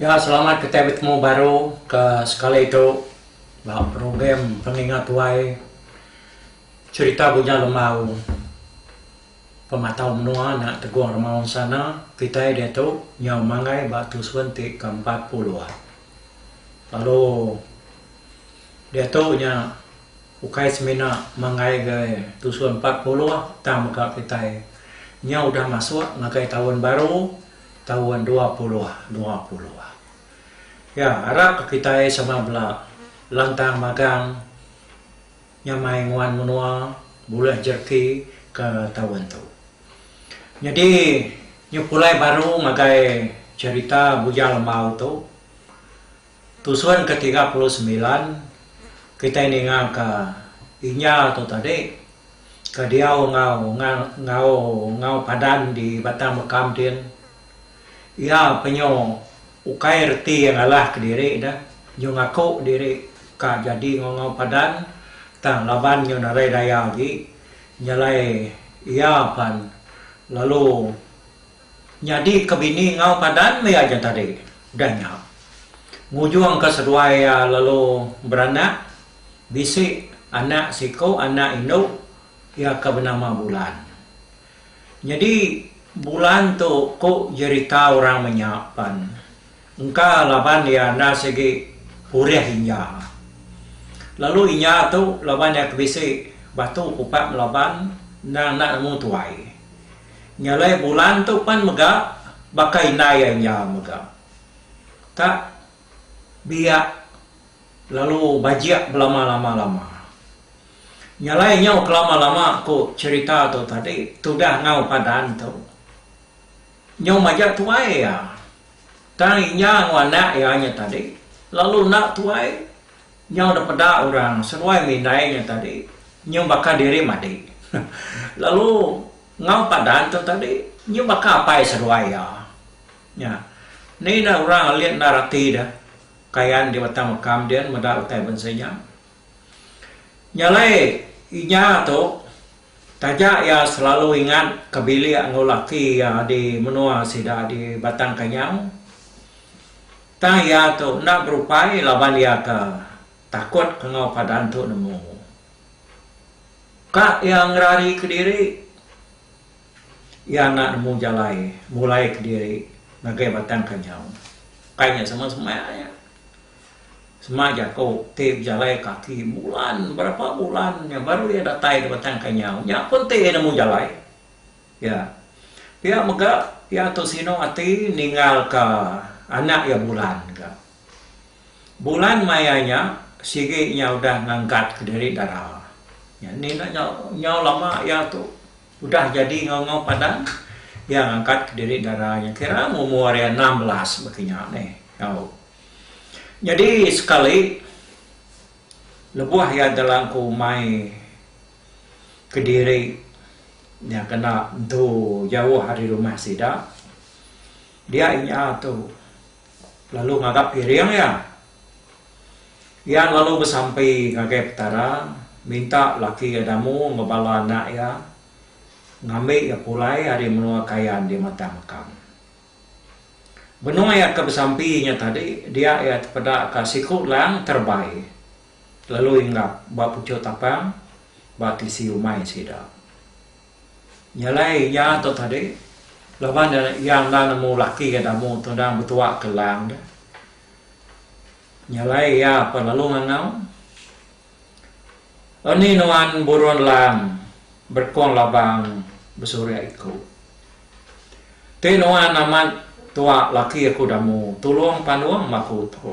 Ya, selamat kita bertemu baru ke sekali itu program pengingat tuai cerita Bujang Lemau pematau menua nak teguang remaun sana kita dia tu nyau mangai batu suntik ke-40. Lalu dia tu nya ukai semina mangai ke tusun 40 tam ka kita nya udah masuk ngakai tahun baru tahun 20. Ya, harap kita sama bela lantang magang nyamai nguan menua bulan jerki ke tahun tu. Jadi nyupulai baru ngagai cerita Bujang Lemau tu tusuan ke-39 kita ini ke inya tu tadi ke dia ngau padan di Batang Mekam din. Ya, penyo ukai reti yang alah ke diri dah nyo ngaku diri ka jadi ngau padan tang laban nyo narai daya lagi nyalai iya pan lalu jadi kebini ngau padan me aja tadi dah nyap ngujung ke seduai lalu beranak bisi anak siko anak induk ya ke bernama Bulan. Jadi Bulan tu kok cerita orang menyapan engka laban ya na segi purih inya. Lalu inya tu laban ya kebisi batu kupak melaban na nak nemu tuai. Nyalai Bulan tu pan mega bakai naya inya mega. Tak biak lalu bajiak belama-lama-lama. Nyalai nyau kelama-lama ko cerita tu tadi tu dah ngau padan tu. Nyau majak tuai ya. Tanya anak ya nya tadi. Lalu nak tuai nyau dapat pada orang sesuai minainya tadi. Nyau bakal diri mati. Lalu ngau padan tu tadi nyau bakal apa sesuai ya. Ya. Ni na orang lihat narati dah. Kayan di Batang Mekam dia medal utai bensanya. Nyalai inya tu tajak ya selalu ingat kabili ngulaki ya di menua sida di Batang Kanyang. Ta ya tu nak berupai laban ya ke takut kengau padan tu nemu. Kak yang rari ke diri ya nak nemu jalai mulai ke diri nagai Batang Kanyang. Kayaknya sama-sama Semaja kau tip jalai kaki bulan berapa bulan yang baru dia datai di Batang Kanyang. Ya pun te nemu jalai. Ya. Dia mega ya tu sino ati ninggal ke anak ya Bulan ke. Bulan mayanya siginya udah ngangkat ke dari darah. Ya ni nak nyau lama ya tu udah jadi ngau-ngau padan ya ngangkat ke dari darahnya. Kira umur 16 begini nih. Jadi sekali lebuah ya dalam ku mai ke diri Dia kena tu jauh dari rumah Sida. Dia inya tu lalu ngagap piring ya. Ia lalu bersampai kagak petara, minta laki adamu ngebala anak ya, ngambil ya pulai hari menua kayaan di mata makam. Benua ya kebesampinya tadi, dia ya pada kasih lang terbaik. Lalu ingat bak pucuk tapang, bak tisi umai Sida. Nyalai ya tu tadi, lawan yang dah nemu laki adamu tu dah bertuak kelang dah. Nyalai ya apa lalu ngangau. Ini nuan buruan lang berkong labang bersurya ikut. Te nuan amat tua laki aku damu tulung panuang maku tu.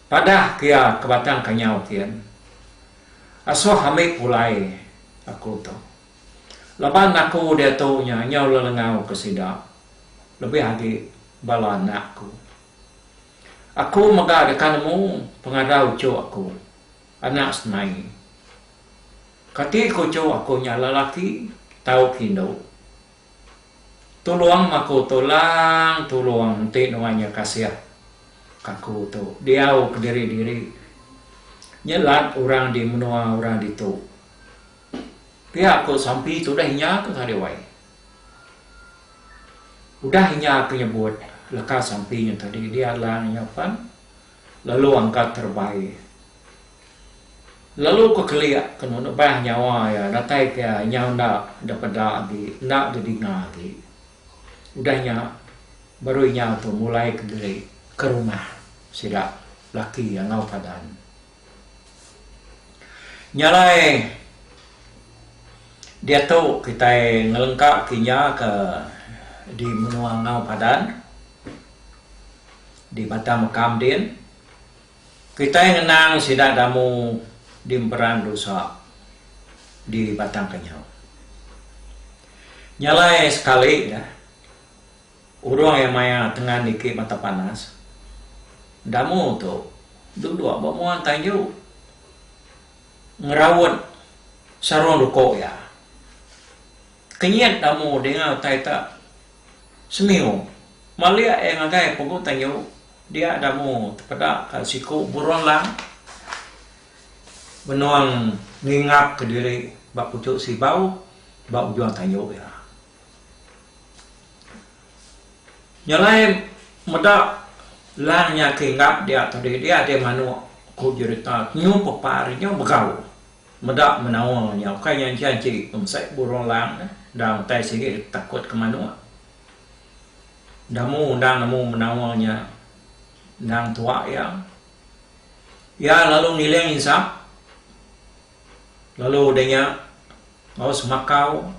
Padah kia kebatang kanyau kian. Aso hamik pulai aku tu. Laban aku dia tu nyau lelengau ke Sida. Lebih lagi bala anakku. Aku maga dekanmu pengadau cu aku. Anak senai. Kati ko cu aku nyala laki tahu kindo. Tuluang maku tuluang ti nuanya kasih kaku tu. Diau ke diri-diri. Nyelat orang di menua orang di tu. Pihak aku sampai tu dah hinya tu tadi wai. Udah hinya aku nyebut. Lekas sampingnya tadi dia lang nyapan lalu angkat terbaik lalu ko keliak kena bah nyawa ya datai ke nyaw ndak dapat lagi ndak dedinga lagi udahnya baru nyaw tu mulai ke rumah Sida laki yang ngau padan nyalai dia tu kita ngelengkap kinya ke di menua ngau padan di Batam Makam din kita yang ngenang Sida damu di peran dosa di Batang Kenyau nyalai sekali ya urang yang maya tengah dikit mata panas damu tu dulu abang muan tanju ngerawat sarung ruko ya kenyat damu dengan taita semiu malia yang agai pokok tanju dia damu pada siku buron lang benuang ngingap ke diri bak pucuk si bau bak ujuan tanyo ya nyalai medak langnya kingap dia tadi dia ada manu ku cerita nyu paparinya begau medak menawanya kaya janji umsai buron lang dang tai sigi takut ke manu damu undang namu menawanya nang tua ya lalu nilai insaf lalu denya mau semakau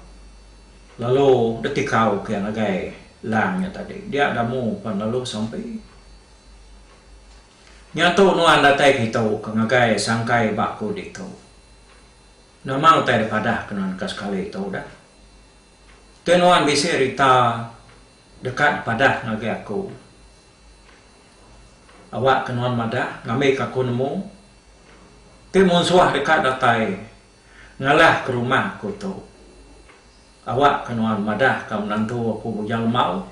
lalu detikau ke nagai langnya tadi dia damu pan lalu sampai nyato nuan datai kita ke nagai sangkai bakku itu nama utai daripada kenan kas kali itu dah tenuan bisa rita dekat pada nagai aku awak kenuan madah ngambil kaku nemu ke monsuah dekat datai ngalah ke rumah aku tu awak kenuan madah kamu nantu aku bujang mau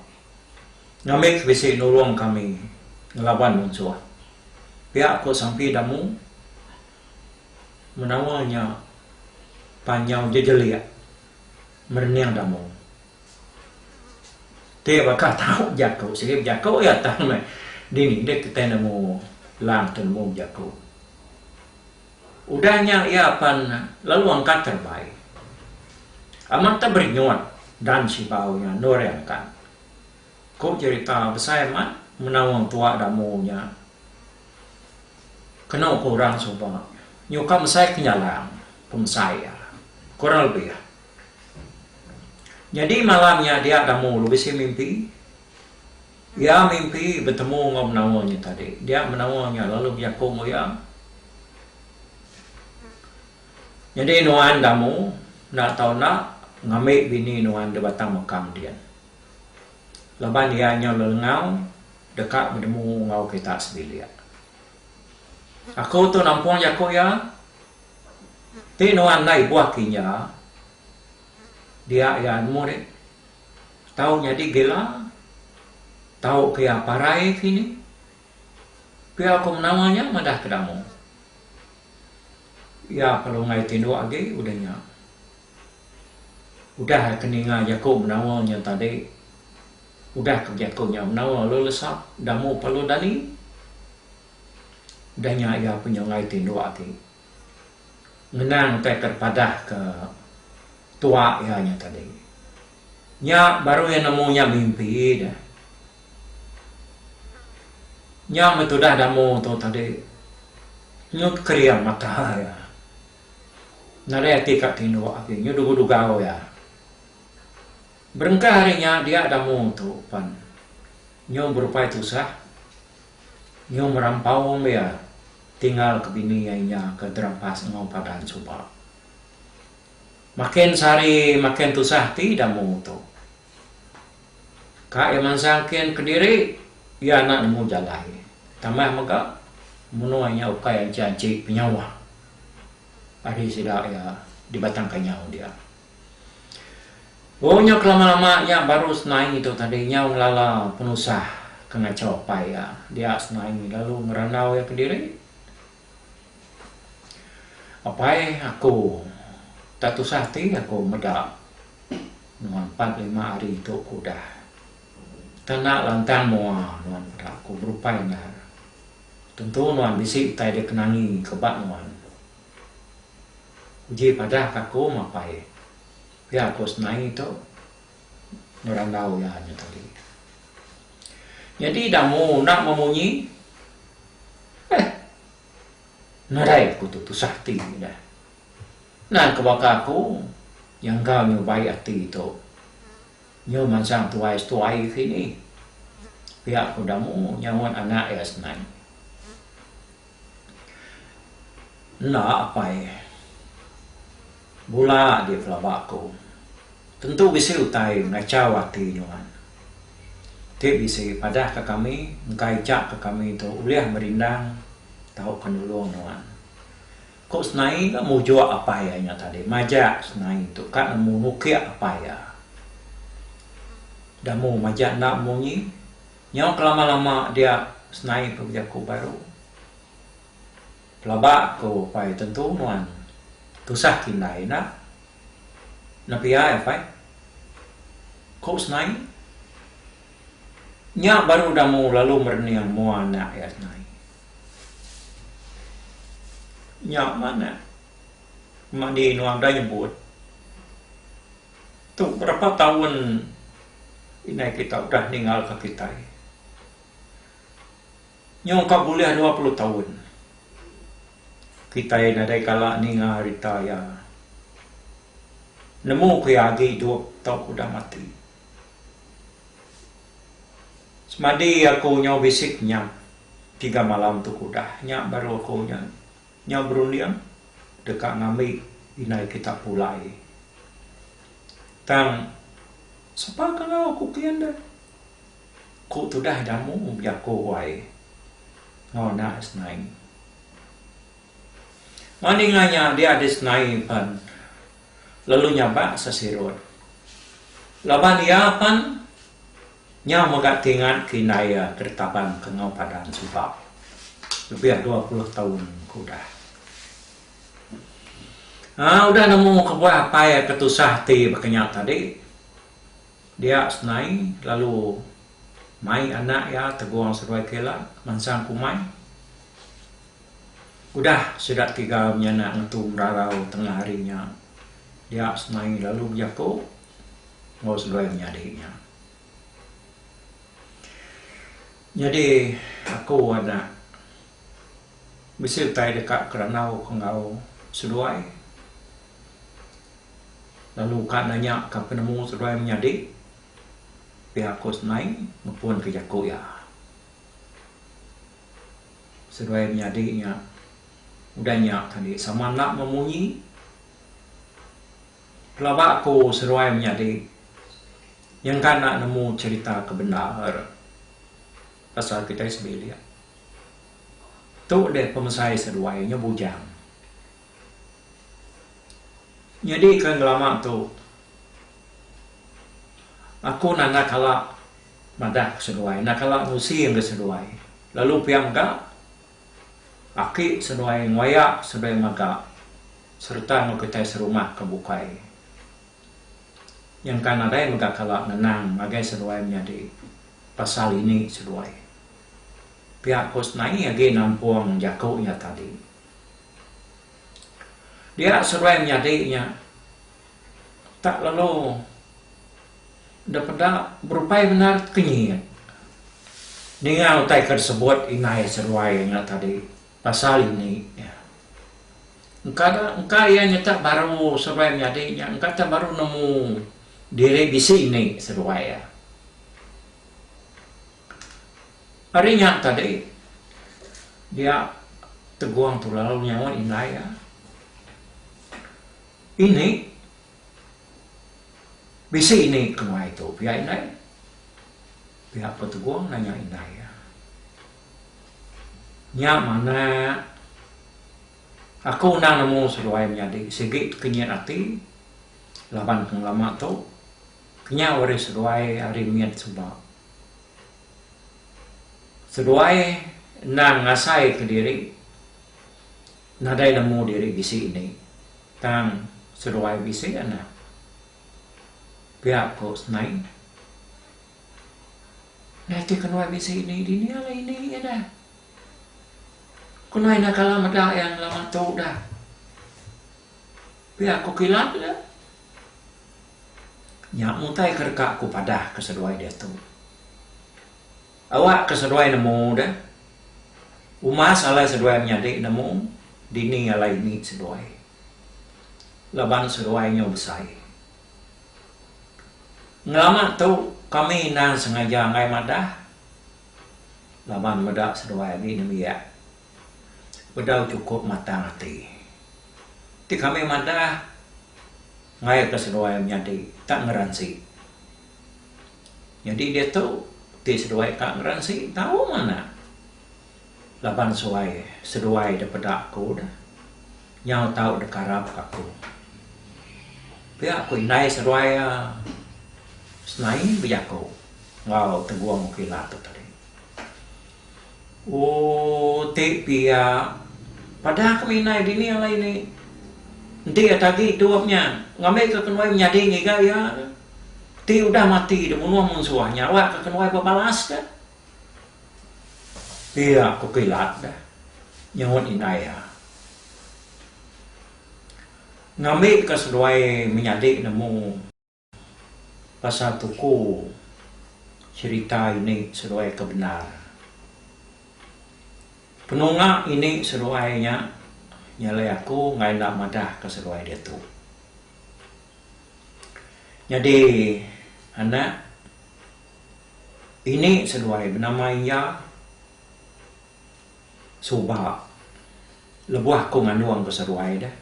ngambil bisi nurung kami ngelawan monsuah pihak aku sampai damu menawalnya panjang jejelia merniang damu dia bakal tahu jago sikit jago ya tahu meh dini dek kita nemu lang tenemu jago udahnya ia pan lalu angkat terbaik amat tak bernyuat dan si baunya norengkan kau cerita besar mat menawang tua damunya kena kurang coba nyukam saya kenyalang pemsaya kurang lebih ya jadi malamnya dia damu lebih si mimpi ya mimpi bertemu dengan menawanya tadi. Dia menawanya lalu dia komo ya. Jadi nuan damu nak tahu nak ngambil bini nuan di Batang Makam dia. Laban dia nyolengau dekat bertemu ngau kita sebilia. Aku tu nampung jako ya. Ti nuan nai buah kinya. dia ya mo deh tahu jadi gila tahu kaya parai kini kaya aku namanya madah kedamu ya kalau ngai tindu age udahnya udah keninga jako menawalnya tadi udah kejakonya menawal lo lesap damu palu dani udahnya ya punya ngai tindu age ngenang teker padah ke tua ya nya tadi nya baru yang namanya mimpi dah nya metudah damu tu tadi nyut kriam mata ya nare tika tindu age nyu dugu-dugau ya berengkah harinya dia damu tu pan nyu berupaya tusah nyu merampau ya tinggal ke bininya ke derampas ngau padan suba makin sari makin tusah ti damu tu ka eman sangkin kediri ya anak nemu jalai tambah maka menuanya ukai janji penyawa hari sida ya dibatangkannya dia ohnya kelama-lama ya baru senai itu tadinya ngelala penusah kena copai ya dia senai lalu ngeranau ya kediri apa aku tak tusah ti aku medak 4-5 hari itu kudah tanah lantang mua nuan aku berupaya tentu nuan bisi tai dia kenangi kebat nuan uji pada aku mapai ya aku senai itu ngerandau ya hanya tadi jadi damu nak memunyi narai aku tu sakti dah nah kebaka aku yang kau nyobai hati itu nyo mansang tuai kini pihak aku damu nyawan anak ya senai nak apa bula di pelabakku tentu bisa utai ngacau hati nyoan dia bisa pada ke kami ngkaicak ke kami itu uliah merindang tahu penulung nyoan kok senai tak mau jawab apa ya nya tadi majak senai itu kan mau nukia apa ya dah mau majak nak munyi nyawa kelama-lama dia senai pekerjaku baru pelabak ko pai tentu nuan tusah kinai nak napia ya pai kok senai nya baru dah mau lalu merniang mau anak ya senai nya mana mandi nuang dah nyebut tu berapa tahun ini kita udah tinggal ke kita nyong kau boleh 20 tahun kita yang ada kala ninga rita ya nemu kuyagi 2 tahun udah mati semadi aku nyau bisiknya 3 malam tu udah nyak baru aku nyau berunding dekat ngambil inai kita pulai tang siapa kalau aku kian dah ku tu dah damu biako wai ngona senai maninganya dia ada senai pan lalu nyaba sesirut laban dia pan nya magat tingat kinaya kertapan kengau padan subak lebih 20 tahun kudah udah nemu kebuah apa ya ketusah ti berkenyak tadi dia senai lalu mai anak ya teguang seruai kela mansang kumai udah sudah 3 menyanak ngetum rarau tengah harinya dia senai lalu berjaku mau seruai menyadiknya jadi aku ada bisa tai dekat keranau kengau seruai lalu kan nanya kan penemu seruai menyadik pihak kos naik maupun ke jaku ya seruai menyadiknya udahnya tadi sama nak memunyi pelabak aku seruai menyadik yang kan nak nemu cerita kebenar pasal kita sebelia tu deh pemesai seruainya bujang jadi kan lama tu Aku nak kalak madah sesuai, nak kalak musi yang sesuai. Lalu piang ka, aki sesuai ngoyak sesuai maga, serta ngoketai serumah kebukai. Yang kan ada yang maga kalak nenang, magai sesuai menjadi pasal ini sesuai. Pihak kos nai agi nampung jakuknya tadi. Dia sesuai menjadinya tak lalu dapat berupaya benar kenyit. Dengan utai tersebut inai sesuai yang tadi pasal ini. Ya. Engkau yang nyata baru sesuai menjadinya, engkau tak baru nemu diri bisi ini sesuai ya. Harinya tadi dia teguang tu lalu nyawa inai ya. Ini bisi ini kena itu pihak inai, pihak peteguang nanya inai ya. Nya mana aku nak nemu sesuai menjadi segi kenyat hati laban lama tu kenya ori sesuai hari miat sebab sesuai nang ngasai ke diri nadai nemu diri bisi ini tang sesuai bisi anak pihak kos naik nanti kenal bisi ini di ni ala ini ya dah kenal nak kalah mada yang lama tu dah pihak kau kilat dah nyak mutai kerka aku padah kesesuai dia tu awak kesesuai nemu dah umas ala sesuai menyadik nemu dini ala ini sesuai laban sesuainya besar. Ngelama tu kami nang sengaja ngai madah laban madah sesuai ini demikian bedau cukup matang hati ti kami madah ngai kesesuai menjadi tak ngeransi jadi dia tu ti sesuai tak ngeransi tahu mana laban sesuai daripada aku dah nyau tahu dekarap aku pihak aku inai sesuai senai berjaku ngau teguang kilat tu tadi ti pihak pada kami inai dini yang lain ni nanti ya tadi duapnya ngambil ke kenwai menjadi ngiga ya ti udah mati dia bunuh musuhnya awak ke kenwai berbalas dah pihak aku kilat dah nyawat inai ya ngambil ke sesuai menjadi nemu pasal tuku cerita ini sesuai kebenar penungak ini sesuainya nyalai aku ngai nak madah ke sesuai dia tu jadi anak ini sesuai bernama ia Subah lebuah aku nganuang ke sesuai dah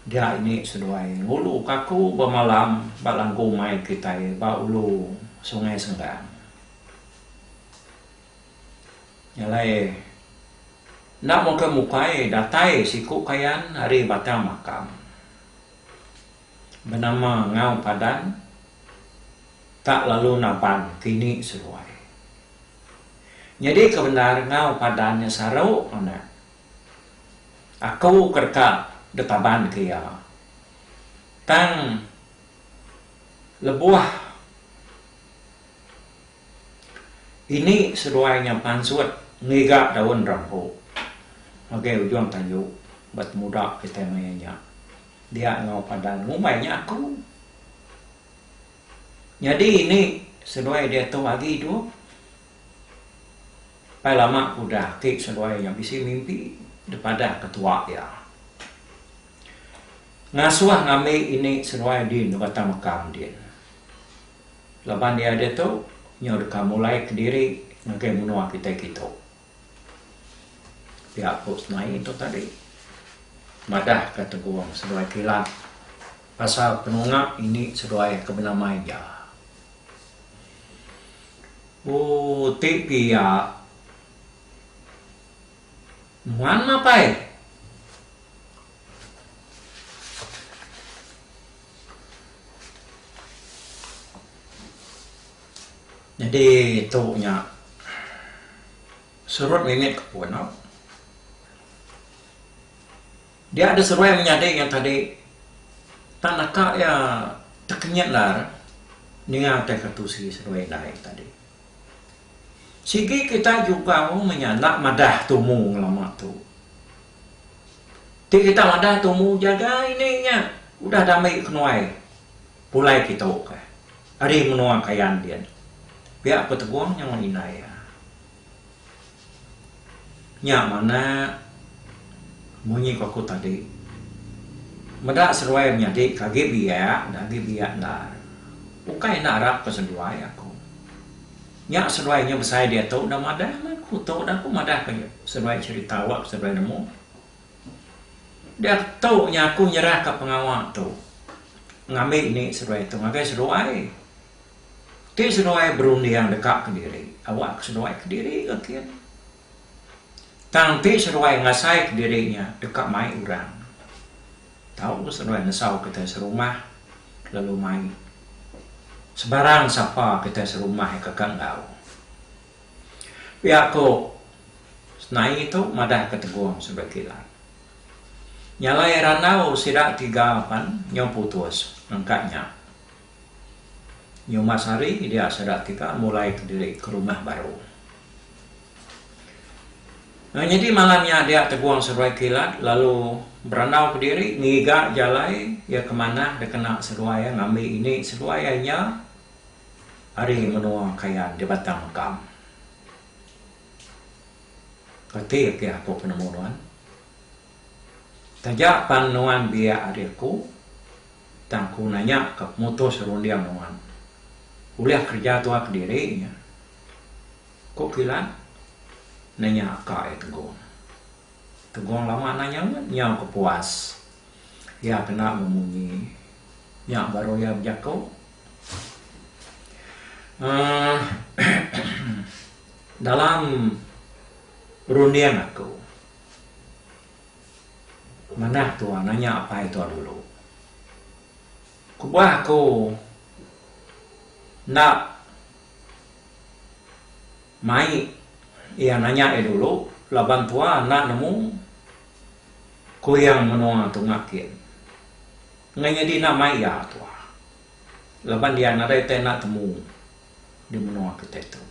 dia ini sesuai ngulu kaku bermalam balangku mai kita ba ulu sungai Senggang nyalai nak muka mukai datai siku kayan hari batang makam bernama Ngau Padan tak lalu napan kini sesuai jadi kebenar Ngau Padannya sarau anak aku kerka detaban kia tang lebuah ini sesuainya pansuat ngiga daun rampu oke ujung tajuk bat muda kita mayanya dia Ngau Padan ngumainya aku jadi ini sesuai dia tu lagi tu pai lama udah tik sesuai yang bisa mimpi daripada ketua ya ngasuah ngambil ini sesuai di kata makam dia laban dia tu nyodka mulai ke diri ngagai menua kita pihak pos naik itu tadi madah kata guang sesuai kilat pasal penungak ini sesuai kebenaran ya tipi ya mana pai Jadi tu nya surut mimit ke pun. Dia ada seruai menyadari yang tadi tanaka ya terkenyat lah dengan tekatusi seruai lain tadi. Sigi kita juga mau menyalak madah tumu lama tu. Ti kita madah tumu jaga ini nya udah damai kenuai. Pulai kita ke. Hari menua kayan dia. Biar peteguang yang menginai ya. Nya mana munyi aku tadi. Madah seruai menyadi kage biak, dagi biak lah. Bukan nak harap keseruai aku. Nya seruainya besar dia tahu dah madah aku tahu dah aku madah ke seruai cerita awak seruai nemu. Dia tahu nya aku nyerah ke pengawal tu. Ngambil ini seruai tu ngagai seruai. Ti seruai berunding dekat ke diri. Awak seruai ke diri akhir. Tang ti seruai ngasai ke dirinya dekat mai orang. Tahu seruai nesau kita serumah lalu mai. Sebarang siapa kita serumah ke kandau. Pihak ko senai itu madah keteguang sebagai kilat. Nyalai ranau sidak 3 nyom putus angkatnya. Nyom Masari dia sidak 3 mulai ke diri ke rumah baru. Nah, jadi malamnya dia teguang seruai kilat lalu beranau ke diri ngiga jalai ya kemana dia kena seruai ngambil ini seruainya hari menua kayan di batang makam. Ketik ya aku penemuan. Tajak panuan biak adikku tangku nanya ke mutus rundiang nuan. Uliah kerja tua ke dirinya. Kok kilat? Nanya kak teguang. Teguang lama nanya nyau kepuas. Ya kena memunyi. Ya baru ya berjaku. Dalam rundian aku. Mana tua nanya apa itu dulu. Kubah aku nak mai ia nanya dulu laban tua nak nemu kuyang menua tungakin. Nganya di nak mai ya tua. Laban dia nak nak temu di menua kita itu.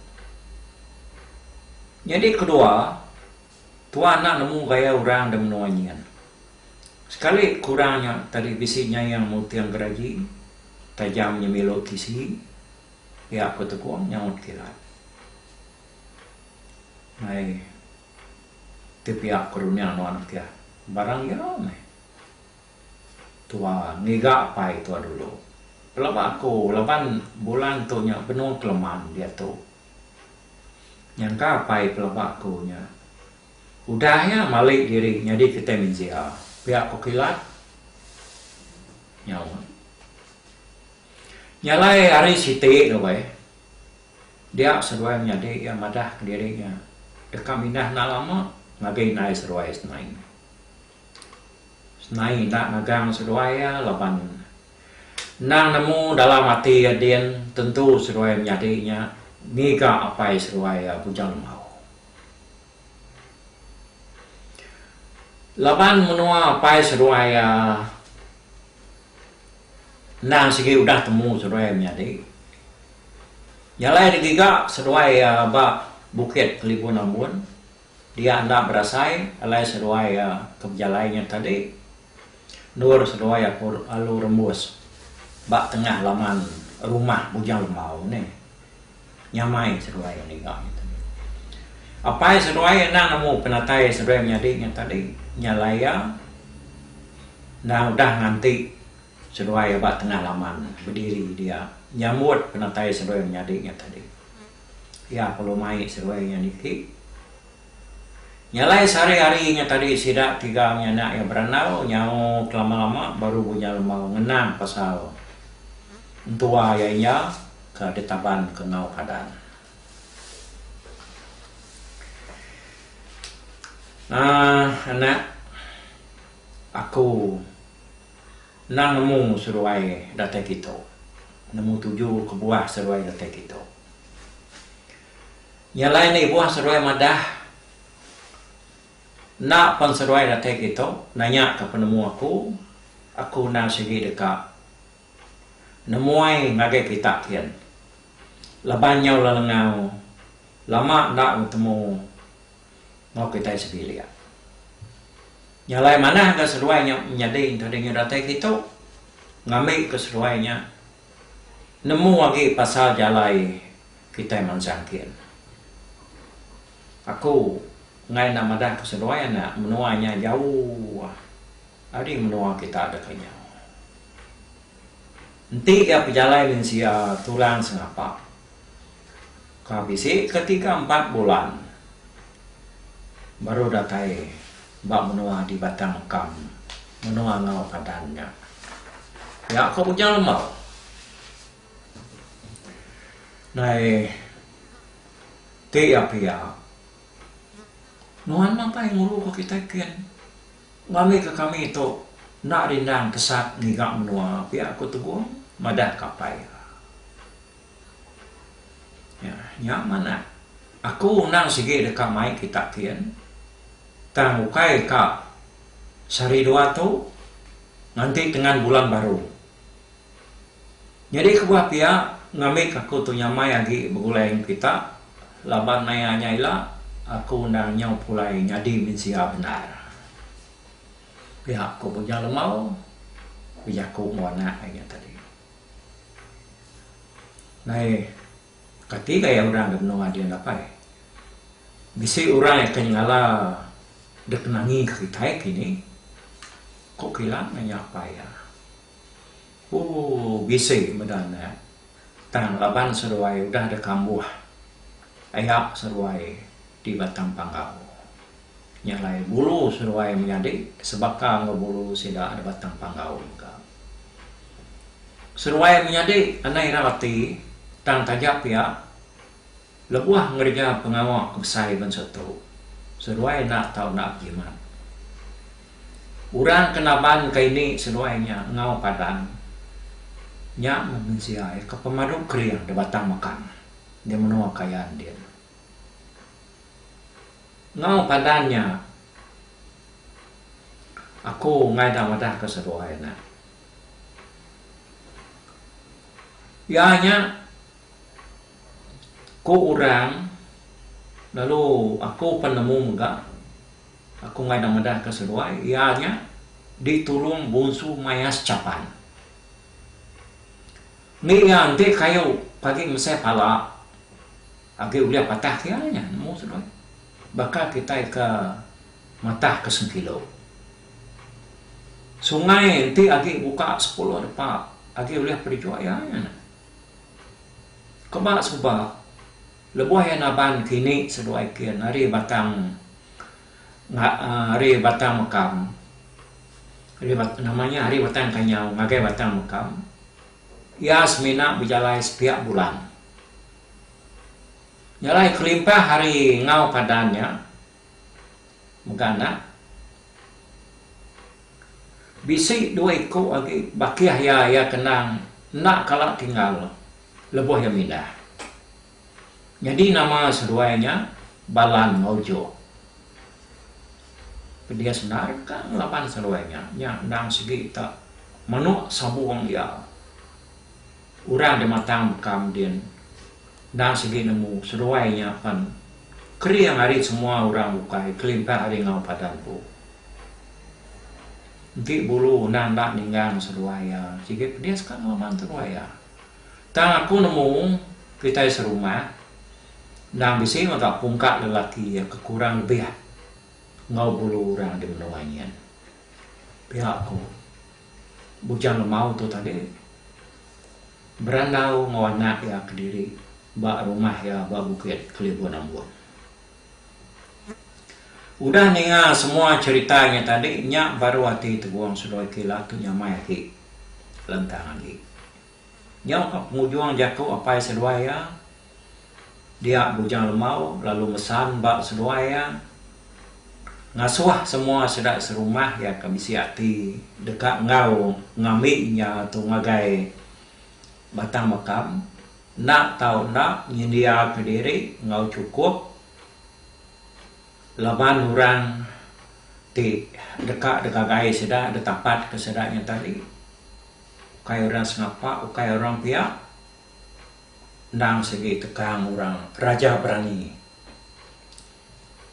Jadi kedua tua nak nemu gaya orang di menua nyian. Sekali kurangnya tadi bisinya yang mutiang geraji, tajamnya melok kisi, ya aku teguang nyamut kilat. Hai, tapi aku runia no anak dia, barang ya me. Tua ngiga apa itu dulu. Pelapa aku 8 bulan tu nya penuh kelemahan dia tu. Yang apa pelapa aku nya. Udahnya malik diri jadi kita minjia. Pihak kokilat nyawa nyalai hari siti tu baik dia seruai menjadi yang madah ke dirinya dekat minah nak lama ngagai naik seruai senai nak nagang seruai ya laban nang nemu dalam hati dia tentu seruai menjadinya niga apa seruai ya bujang mau. Laban menua pai seruai nang segi udah temu seruai menjadi. Nyalai digiga seruai ba bukit Kelibun Ambon. Dia anda berasai alai seruai kejalainya tadi. Nur seruai alu rembus. Ba tengah laman rumah bujang lemau ni. Nyamai seruai niga itu. Apa seruai nang nemu penatai seruai menjadinya tadi. Nyalaya nah udah nganti seruai abad tengah laman berdiri dia nyamut penatai seruai menyadiknya tadi ya kalau mai seruainya niki nyalai sehari-harinya tadi sidak 3 anak yang beranau nyau lama-lama baru punya lemau ngenang pasal tua yainya ke detaban ke ngau kadan. Anak aku nang nemu seruai data kita nemu 7 kebuah seruai data kita Nyalai ni buah seruai madah. Nak pan seruai datai kita, nanya ke penemu aku nak segi dekat. Nemuai ngagai kita kian. Laban nyau lalengau. Lama nak bertemu mau kita segi lihat. Nyalai mana ke seruai nyading tadi datai kita. Ngambil ke seruainya. Nemu lagi pasal jalai kita mansangkin. Aku ngai nama dah keseruaian nak menuanya jauh. Adi menua kita ada kenyau. Nanti ya pejalai linsia tulang sengapa. Kabisi ketika 4 bulan baru datai bak menua di batang kam menua ngau padannya. Ya aku punya lemau. Nai tiap ya. Nuan mampai ngulu ko kita kian. Ngami ke kami itu nak rindang kesat ngigak menua pihak aku teguh madah kapai. Ya, nyak mana? Aku nang sige dekat mai kita kian. Tang ukai ka sari dua tu nanti dengan bulan baru. Jadi kebuah pihak ngambil aku tu nyamai lagi begulai kita laban naya ila aku nang nyau pulai nyadi minsia benar. Pihak aku punya lemau, pihak aku mau nak aja tadi. Nai ketika yang orang benua dia dapat, bisi orang yang kenyala dek nangi kita kini, kok hilang nanya apa ya? Bisi medana. Tang laban seruai udah ada kambuh. Ayak seruai di batang panggau. Nyalai bulu seruai menyadik sebab kang bulu tidak ada batang panggau juga. Seruai menyadik anai rawati tang tajak pia lebuah ngerja pengawak besai ban satu. Seruai nak tahu nak jimat. Urang kenaban kaini seruainya ngau padan. Nyak mensiai ke pemaduk kriang di batang makan. Dia menua kayaan dia. Ngau padannya. Aku ngai dah madah ke seruai nak. Ianya ku urang lalu aku penemu enggak. Aku ngai dah madah ke seruai. Ianya ditulung bunsu mayas capan. Ni nanti kayu pagi mesai pala agi ulia patah kianya nemu sudah. Bakal kita ke matah ke sengkilo. Sungai nanti agi buka 10 depan agi ulia perjuangan. Kebak subak lebuah yang naban kini seduai kian hari batang hari batang makam. Namanya hari batang kanyau ngagai batang makam. Ya semina berjalai sepiak bulan. Nyalai kelimpah hari ngau padannya. Megana. Bisi dua ikut lagi. Bakiah ya kenang. Nak kalak tinggal. Lebuh yang mindah. Jadi nama seduainya. Balan Ngaujo. Dia senar kan lapan seduainya. Yang nang segi tak. Manuk sabuang ya. Urang di matang bekam dia dan segi nemu seruainya pan keri yang hari semua orang bukai kelimpah hari ngau padan bu nanti bulu nang nak ninggang seruaya sikit dia sekarang ngaman seruaya tang aku nemu kita serumah nang bisi mata pungkak lelaki yang kekurang lebih ngau bulu orang di menuanya pihak aku bujang lemau tu tadi berandau ngawanak ya Kediri, bak rumah ya bak Bukit Kelibuan Ambon. Udah ninga semua ceritanya tadi, nyak baru hati teguang sudah kila tu nyamai lagi lentangan lagi. Nyak pengujuang jaku apa seduaya, dia bujang lemau lalu mesan bak seduaya. Ngasuah semua sedak serumah ya kabisi hati dekat ngau ngaminya tu ngagai batang makam nak tahu nak nyedia ke diri ngau cukup laban orang ti dekat gai sedak ada tapat ke sedaknya tadi ukai orang sengapa ukai orang pihak nang segi tekang orang raja berani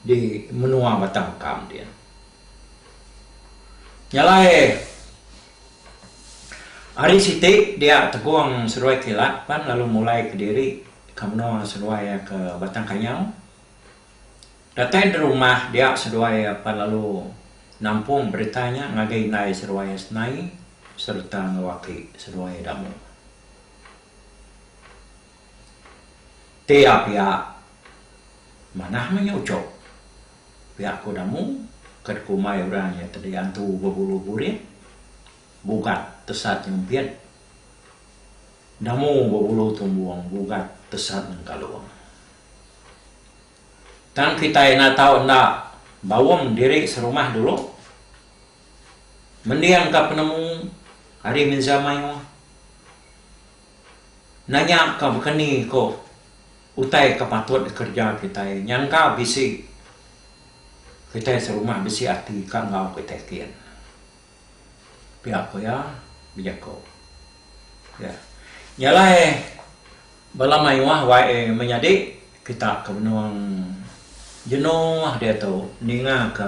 di menua batang kam dia nyalai hari siti dia teguang seruai kilat pan lalu mulai ke diri kamno seruai ke batang kanyang datang di rumah dia seruai pan lalu nampung beritanya ngagai nai seruai senai serta ngawaki seruai damu tiap pihak mana menyucok pihak kodamu kedkumai orang yang tadi antu berbulu burin bukat tesat nyempian damu berbulu tumbuang bukat tesat nengkaluang tan kita nak tahu nak bawang diri serumah dulu mendiang ka penemu hari menzamai nanya ka bekeni ko utai kapatut kerja kita nyangka bisi kita serumah bisi arti ka ngau kita kian pihak ko ya bijak ko ya nyalai balamai wah wae menyadi kita kebenuang jenuh dia tu ninga ke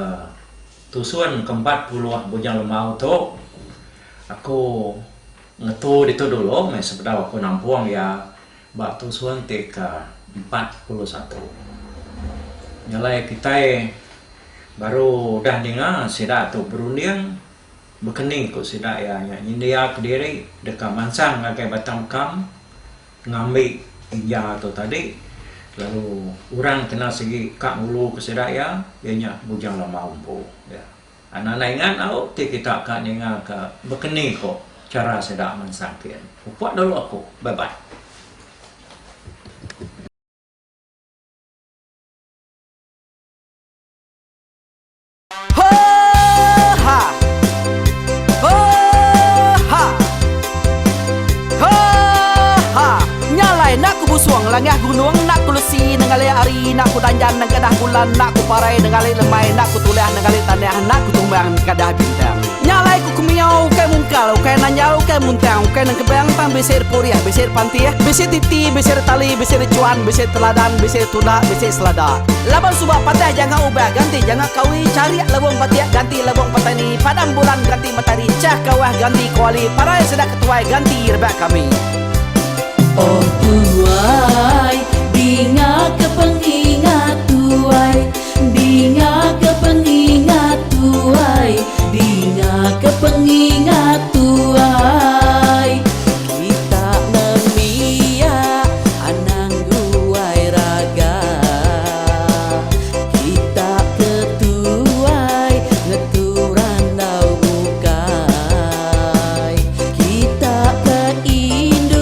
tusuan ke-40 bujang lemau tu aku ngetu itu dulu mai sebentar aku nampung ya bak tusuan TK 41 nyalai kita baru dah ninga sidak tu berunding berkening ko sidak ya nyendia ke diri dekat mansang ngagai batang kam ngambil inja tu tadi lalu orang kena segi kak ulu ke sedaya ianya bujang lama umpu ya anak-anak ingat au ti kita kak ninga ke berkeni ko cara sedak mansangkian buat dulu aku bye bye Suang langah gunung nak kulusi nengali ari nak ku danjan nang kadah bulan nak ku parai nengali lemai nak ku tulah nengali tanah nak ku tumbang kadah bintang nyalai ku kumiau kai mungkal kai nanyau kai muntang kai nang kebang tang besir puriah besir pantiah besir titi besir tali besir cuan besir teladan besir tuna besir selada laban subah patah jangan ubah ganti jangan kawi cari labung patiak ganti labung patani padam bulan ganti matahari cah kawah ganti kuali parai sedak ketuai ganti rebak kami. Oh tuai, dinga kepengingat tuai, dinga kepengingat tuai, dinga kepengingat tuai. Kita nemia anang guai raga, kita ketuai ngeturan dau bukai, kita ke Indo.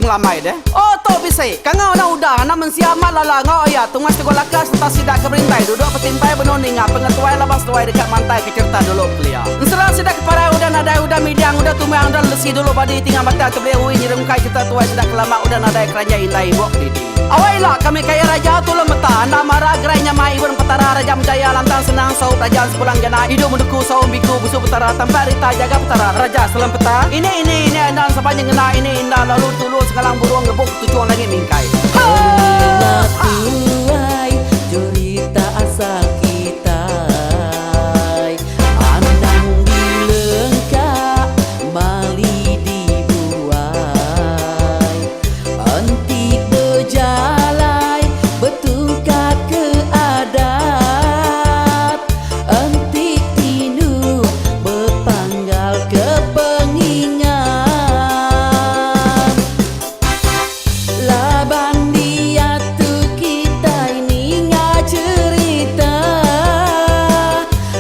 lamai deh. Oh to bise, kangau na udah na mensia malala ngau ya tungas tegol lakas ta sidak ke berintai duduk petimpai benoning pengetuai labas tuai dekat mantai ke cerita dulu belia. Ensela sidak para udah nada udah midang udah tumang udah lesi dulu badi tinggal mata tebleu nyirum kai cerita tuai sidak lama udah nada kerja indai bok didi. Awailah kami kaya raja tu lemeta nama ragrainya mai burung petara raja menjaya lantang senang saup raja sepulang jana hidup menduku saum biku busu petara tanpa rita jaga petara raja selam peta ini andan sepanjang ngena ini indah lalu tulu segalang burung ngebuk tujuan lagi mingkai. Ingat tuai cerita asal kita, andang dilengkap mali dibuai, antik berjalai bertungkat ke adat, antik tinu berpanggal ke pengingat. Laban dia tu kita ini cerita,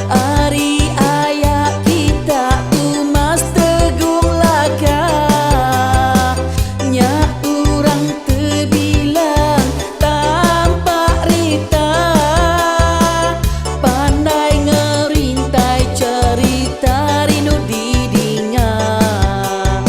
hari ayah kita tu mas tegung laka, nya orang terbilang tanpa rita, pandai ngerintai cerita rindu didingat.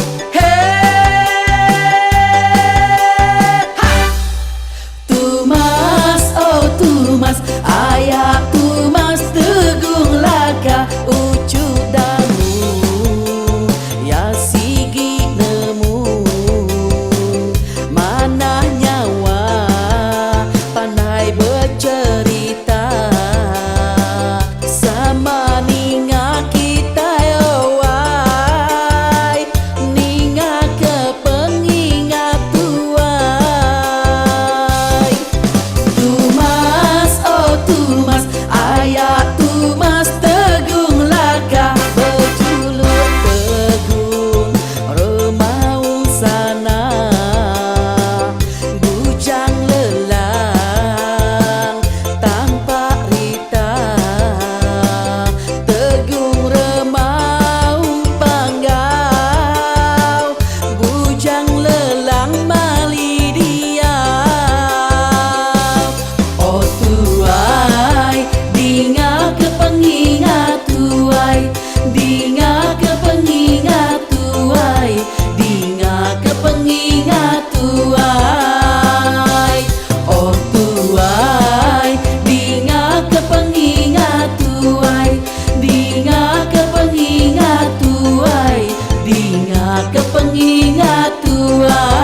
Tumas, oh Tumas, ayah Tumas tegung laka ucu damu, ya sigi nemu, mana nyawa pandai bercerita, sama ninga kita owai, ninga ke pengingat tuai. Tumas, oh Tumas, ayah Tumas tegung laka berjulur tegung remaung sana, bujang lelang tanpa rita, tegung remaung panggau, bujang lelang mali diam. Oh tuai, dinga ke pengingat tuai, dinga ke pengingat tuai, dinga ke pengingat tuai. Oh tuai, dinga ke pengingat tuai, dinga ke pengingat tuai, dinga ke pengingat tuai.